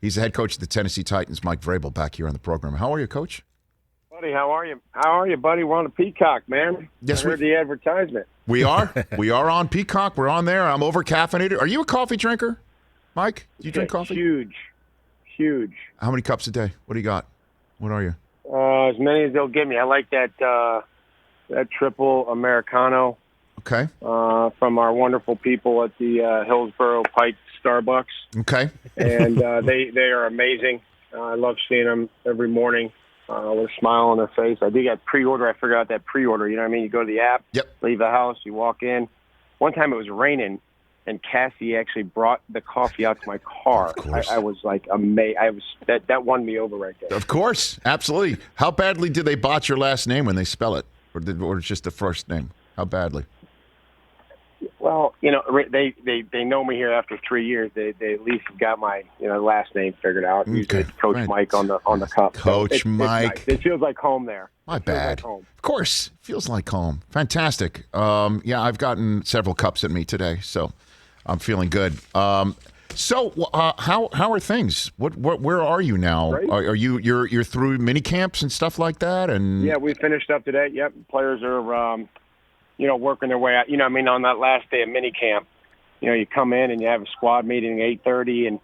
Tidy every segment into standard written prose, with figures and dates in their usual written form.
He's the head coach of the Tennessee Titans, Mike Vrabel, back here on the program. How are you, Coach? Buddy, how are you? How are you, buddy? We're on the Peacock, man. Yes, I heard the advertisement. We are. We are on Peacock. We're on there. I'm over-caffeinated. Are you a coffee drinker, Mike? Do you drink coffee? Huge. How many cups a day? What do you got? What are you? As many as they'll give me. I like that triple Americano. Okay. From our wonderful people at the Hillsborough Pike Starbucks. Okay. And they are amazing. I love seeing them every morning with a smile on their face. I do get pre-order. I figured out that pre-order. You know what I mean? You go to the app, leave the house, you walk in. One time it was raining, and Cassie actually brought the coffee out to my car. Of course. I was like amazed. That won me over right there. Of course. Absolutely. How badly did they botch your last name when they spell it? Or it's just the first name? How badly? Well, you know, they know me here after 3 years. They at least got my last name figured out. Usually it's Coach Mike on the cup. Coach Mike. It's nice. It feels like home there. My bad. Like of course, feels like home. Fantastic. Yeah, I've gotten several cups at me today, so I'm feeling good. So how are things? Where are you now? Great. Are you're through mini camps and stuff like that? And yeah, we finished up today. Yep, players are working their way out. On that last day of mini camp, you come in and you have a squad meeting at 8:30, and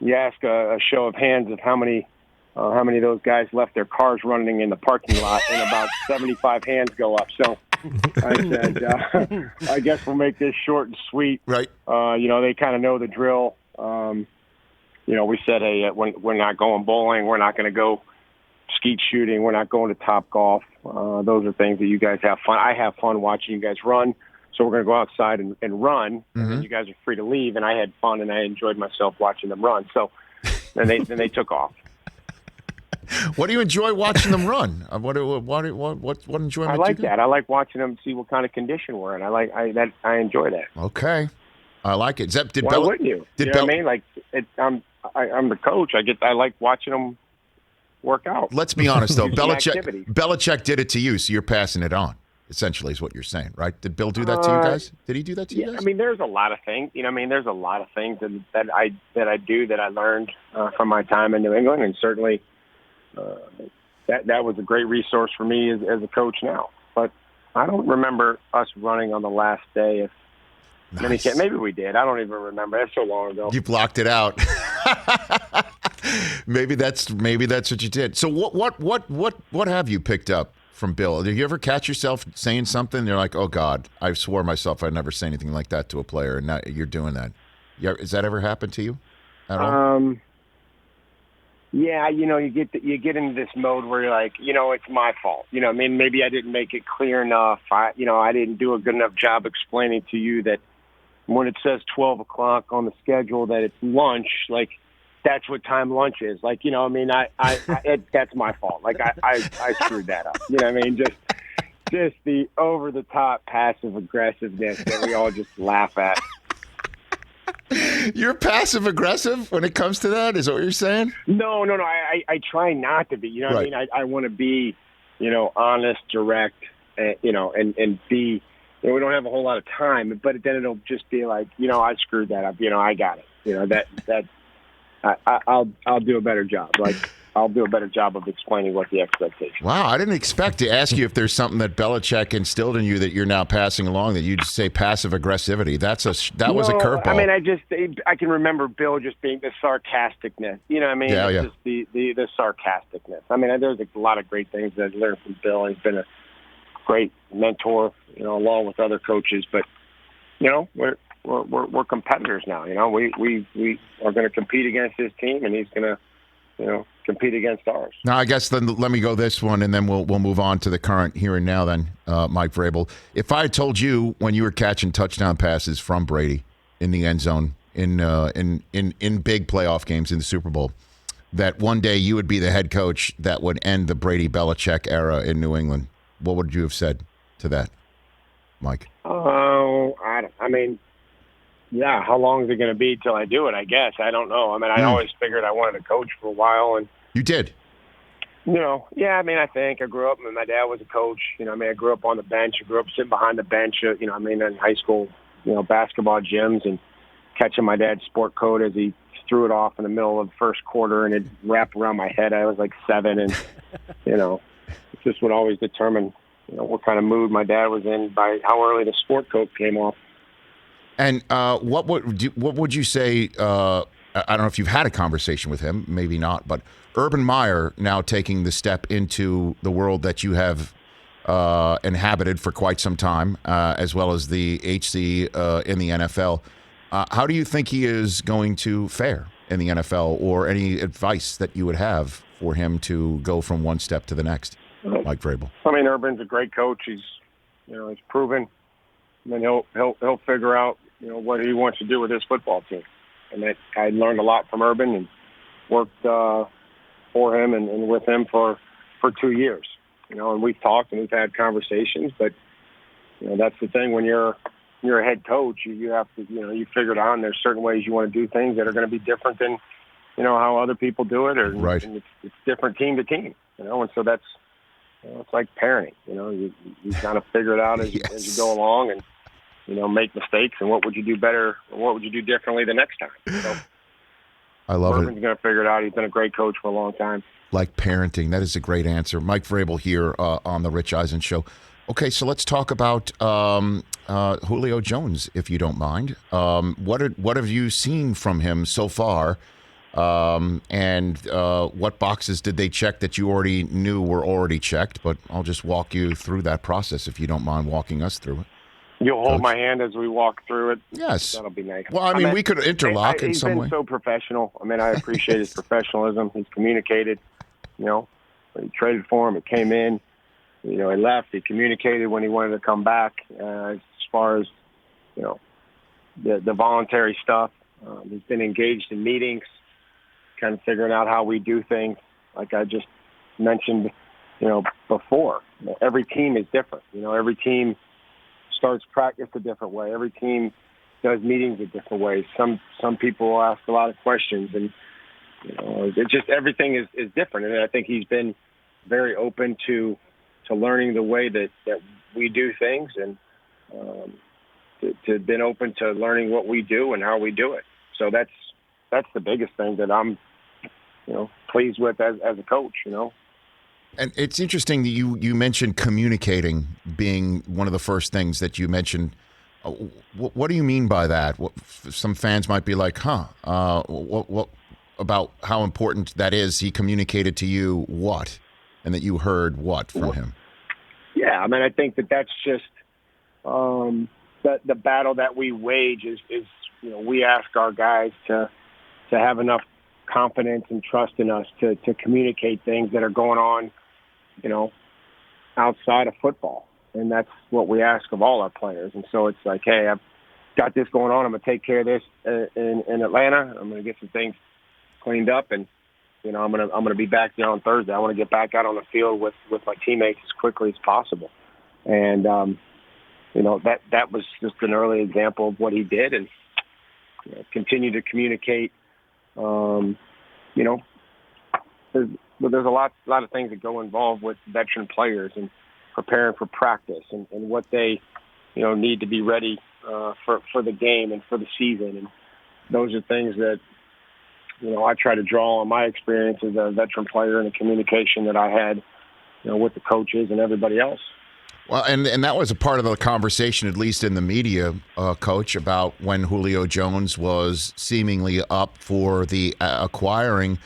you ask a show of hands of how many of those guys left their cars running in the parking lot, and about 75 hands go up. So I said, I guess we'll make this short and sweet. Right. They kind of know the drill. We said, hey, we're not going bowling. We're not going to go skeet shooting. We're not going to Top Golf. Those are things that you guys have fun. I have fun watching you guys run. So we're going to go outside and run. And then you guys are free to leave. And I had fun, and I enjoyed myself watching them run. So then they took off. What do you enjoy watching them run? What enjoyment? I like that. I like watching them see what kind of condition we're in. I enjoy that. Okay, I like it. Why wouldn't you? You know what I mean? Like I'm the coach. I like watching them work out. Let's be honest, though. Belichick did it to you, so you're passing it on. Essentially, is what you're saying, right? Did Bill do that to you guys? Did he do that to you guys? There's a lot of things. There's a lot of things that I do that I learned from my time in New England, and certainly that was a great resource for me as a coach now. But I don't remember us running on the last day of minicamp. Maybe we did. I don't even remember. That's so long ago. You blocked it out. Maybe that's what you did. So what have you picked up from Bill? Did you ever catch yourself saying something? You're like, oh God, I swore myself I'd never say anything like that to a player, and now you're doing that. Yeah, has that ever happened to you at all? Yeah, you get into this mode where you're like, it's my fault. Maybe I didn't make it clear enough. I didn't do a good enough job explaining to you that when it says 12 o'clock on the schedule that it's lunch, like that's what time lunch is. Like, that's my fault. Like I screwed that up. You know what I mean? Just the over the top passive aggressiveness that we all just laugh at. You're passive aggressive when it comes to that? Is that what you're saying? No. I try not to be. You know what I mean? I want to be, honest, direct, and be. We don't have a whole lot of time, but then it'll just be like, I screwed that up. I got it. I'll do a better job. Like, I'll do a better job of explaining what the expectation. Wow, I didn't expect to ask you if there's something that Belichick instilled in you that you're now passing along, that you just say passive aggressivity. That was a curveball. I can remember Bill just being the sarcasticness. You know what I mean? Yeah. Just the sarcasticness. There's a lot of great things that I've learned from Bill. He's been a great mentor, along with other coaches. But, we're competitors now. We are going to compete against his team, and he's going to, compete against ours. Now, I guess then let me go this one, and then we'll move on to the current here and now. Then, Mike Vrabel, if I had told you when you were catching touchdown passes from Brady in the end zone in big playoff games in the Super Bowl, that one day you would be the head coach that would end the Brady Belichick era in New England, what would you have said to that, Mike? Yeah, how long is it going to be till I do it, I guess? I don't know. I always figured I wanted to coach for a while. And you did? I think I grew up, and my dad was a coach. I grew up on the bench. I grew up sitting behind the bench, in high school, basketball gyms, and catching my dad's sport coat as he threw it off in the middle of the first quarter, and it wrapped around my head. I was like 7, and it just would always determine what kind of mood my dad was in by how early the sport coat came off. And what would you say? I don't know if you've had a conversation with him, maybe not, but Urban Meyer now taking the step into the world that you have inhabited for quite some time, as well as the HC in the NFL. How do you think he is going to fare in the NFL, or any advice that you would have for him to go from one step to the next, Mike Vrabel? I mean, Urban's a great coach. He's proven. And then he'll figure out what he wants to do with his football team. And I learned a lot from Urban and worked for him and with him for 2 years. And we've talked and we've had conversations, but that's the thing when you're a head coach, you have to you figure it out. And there's certain ways you want to do things that are going to be different than how other people do it, right. And it's different team to team. And so that's it's like parenting. You kind of figure it out as you go along and. Make mistakes, and what would you do better, or what would you do differently the next time? So, I love Urban's going to figure it out. He's been a great coach for a long time. Like parenting, that is a great answer. Mike Vrabel here on the Rich Eisen Show. Okay, so let's talk about Julio Jones, if you don't mind. What have you seen from him so far, and what boxes did they check that you already knew were already checked? But I'll just walk you through that process, if you don't mind walking us through it. You'll hold my hand as we walk through it. Yes. That'll be nice. Well, I mean, we could interlock in some way. He's been so professional. I mean, I appreciate his professionalism. He's communicated. He traded for him. It came in. He left. He communicated when he wanted to come back. As far as, the voluntary stuff. He's been engaged in meetings, kind of figuring out how we do things. Like I just mentioned, before. Every team is different. Every team starts practice a different way. Every team does meetings a different way. Some people will ask a lot of questions, and it just everything is different. And I think he's been very open to learning the way that we do things, and to been open to learning what we do and how we do it. So that's the biggest thing that I'm pleased with as a coach. And it's interesting that you mentioned communicating being one of the first things that you mentioned. What do you mean by that? Some fans might be like, what about how important that is? He communicated to you what? And that you heard what from him? Yeah, I mean, I think that's just the battle that we wage is we ask our guys to have enough confidence and trust in us to communicate things that are going on, outside of football. And that's what we ask of all our players. And so it's like, hey, I've got this going on. I'm going to take care of this in Atlanta. I'm going to get some things cleaned up, and I'm going to be back there on Thursday. I want to get back out on the field with my teammates as quickly as possible. And that was just an early example of what he did, and continue to communicate. There's a lot of things that go involved with veteran players and preparing for practice and what they need to be ready for the game and for the season. And those are things that I try to draw on my experience as a veteran player and the communication that I had with the coaches and everybody else. Well, and that was a part of the conversation, at least in the media, Coach, about when Julio Jones was seemingly up for the acquiring,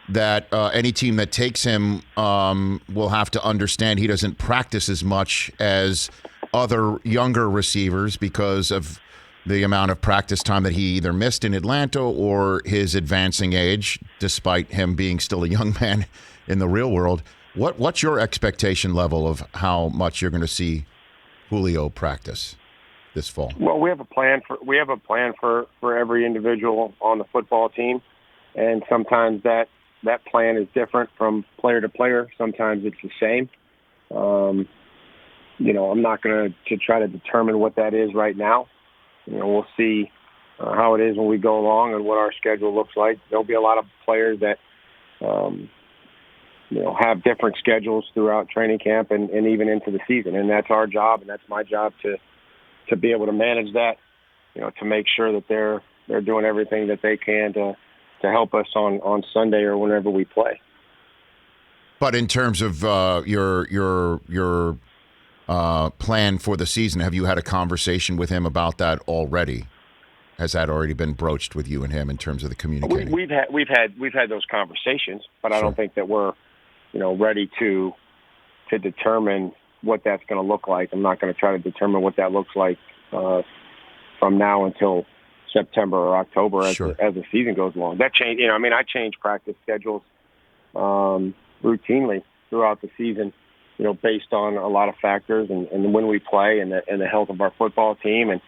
that any team that takes him will have to understand he doesn't practice as much as other younger receivers because of the amount of practice time that he either missed in Atlanta or his advancing age, despite him being still a young man in the real world. What's your expectation level of how much you're going to see Julio practice this fall? Well, we have a plan for every individual on the football team, and sometimes that plan is different from player to player. Sometimes it's the same. I'm not going to try to determine what that is right now. We'll see how it is when we go along and what our schedule looks like. There'll be a lot of players that have different schedules throughout training camp and even into the season. And that's our job, and that's my job to be able to manage that, to make sure that they're doing everything that they can to help us on Sunday or whenever we play. But in terms of your plan for the season, have you had a conversation with him about that already? Has that already been broached with you and him in terms of the communicating? We've had those conversations, but I don't think that we're ready to determine what that's going to look like. I'm not going to try to determine what that looks like from now until September or October as the season goes along. That change, I change practice schedules routinely throughout the season, based on a lot of factors and when we play and the health of our football team and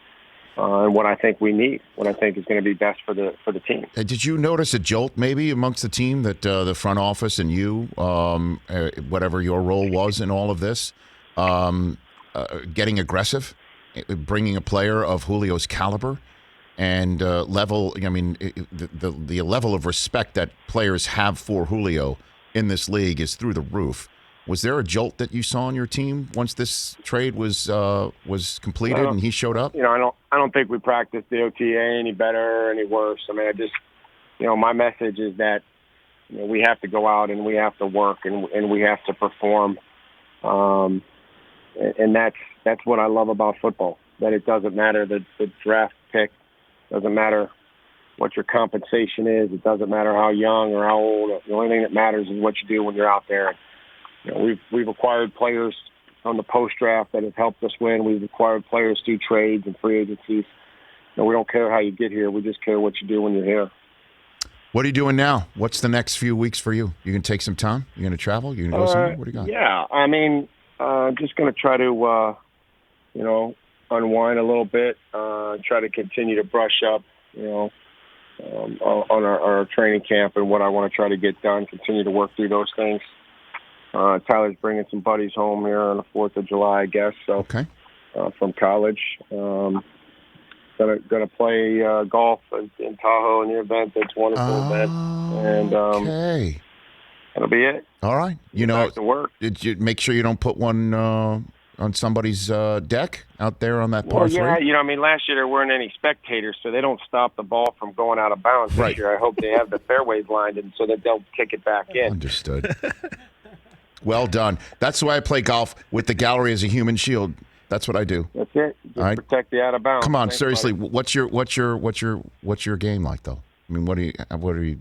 what I think we need, what I think is going to be best for the team. Did you notice a jolt maybe amongst the team that the front office and you, whatever your role was in all of this, getting aggressive, bringing a player of Julio's caliber and level? I mean, the level of respect that players have for Julio in this league is through the roof. Was there a jolt that you saw on your team once this trade was completed and he showed up? I don't think we practiced the OTA any better or any worse. I mean, I just, my message is that we have to go out and we have to work and we have to perform, and that's what I love about football. That it doesn't matter the draft pick, doesn't matter what your compensation is, it doesn't matter how young or how old. The only thing that matters is what you do when you're out there. We've acquired players on the post-draft that have helped us win. We've acquired players through trades and free agencies. We don't care how you get here. We just care what you do when you're here. What are you doing now? What's the next few weeks for you? You going to take some time? You going to travel? You going to go somewhere? What do you got? Yeah, just going to try to, unwind a little bit, try to continue to brush up, on our training camp and what I want to try to get done, continue to work through those things. Tyler's bringing some buddies home here on the 4th of July, I guess. So, okay. From college, gonna play golf in Tahoe in the event. That's a wonderful event, and okay, that'll be it. All right, back to work. Did you make sure you don't put one on somebody's deck out there on that par 3? Last year there weren't any spectators, so they don't stop the ball from going out of bounds. Right. This year, I hope they have the fairways lined and so that they'll kick it back in. Understood. Well done. That's why I play golf with the gallery as a human shield. That's what I do. That's it. Just right. Protect the out of bounds. Come on, Thanks, seriously. buddy. What's your game like though? I mean, do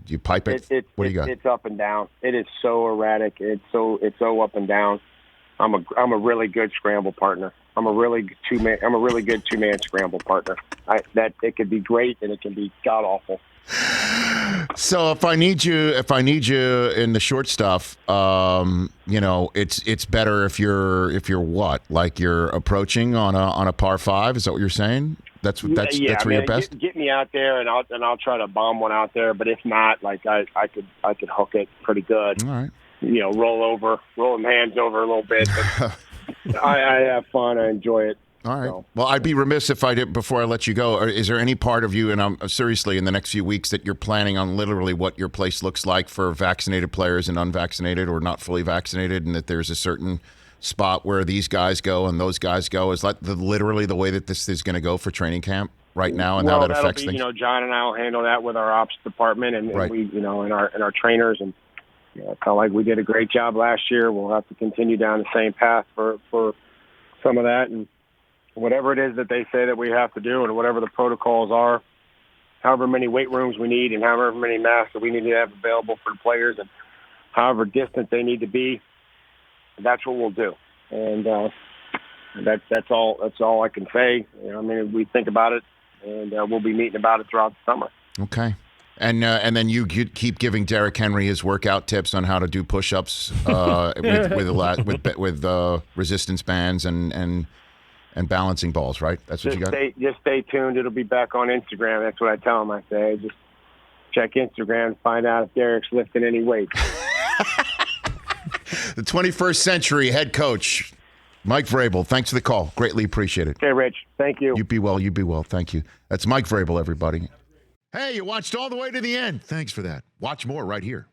you pipe it? What do you got? It's up and down. It is so erratic. It's so up and down. I'm a really good scramble partner. I'm a really good two-man scramble partner. It could be great and it can be god awful. So if I need you in the short stuff, it's better if you're what? Like you're approaching on a par 5? Is that what you're saying? That's where you're best. Get me out there and I'll try to bomb one out there. But if not, like I could hook it pretty good. All right. Roll them hands over a little bit. But I have fun. I enjoy it. All right. So. Well, I'd be remiss if I did before I let you go. Is there any part of you, and I'm seriously in the next few weeks, that you're planning on literally what your place looks like for vaccinated players and unvaccinated or not fully vaccinated, and that there's a certain spot where these guys go and those guys go? Is that literally the way that this is going to go for training camp right now, and how that affects things? John and I will handle that with our ops department and right. we, and our trainers, and kind of like we did a great job last year. We'll have to continue down the same path for some of that, and whatever it is that they say that we have to do and whatever the protocols are, however many weight rooms we need and however many masks that we need to have available for the players and however distant they need to be, that's what we'll do. And that's all I can say. We think about it, and we'll be meeting about it throughout the summer. Okay. And then you keep giving Derrick Henry his workout tips on how to do push-ups with resistance bands and balancing balls, right? That's what you got? Just stay tuned. It'll be back on Instagram. That's what I tell them. I say, just check Instagram and find out if Derrick's lifting any weight. The 21st century head coach, Mike Vrabel. Thanks for the call. Greatly appreciate it. Okay, Rich. Thank you. You be well. You be well. Thank you. That's Mike Vrabel, everybody. Hey, you watched all the way to the end. Thanks for that. Watch more right here.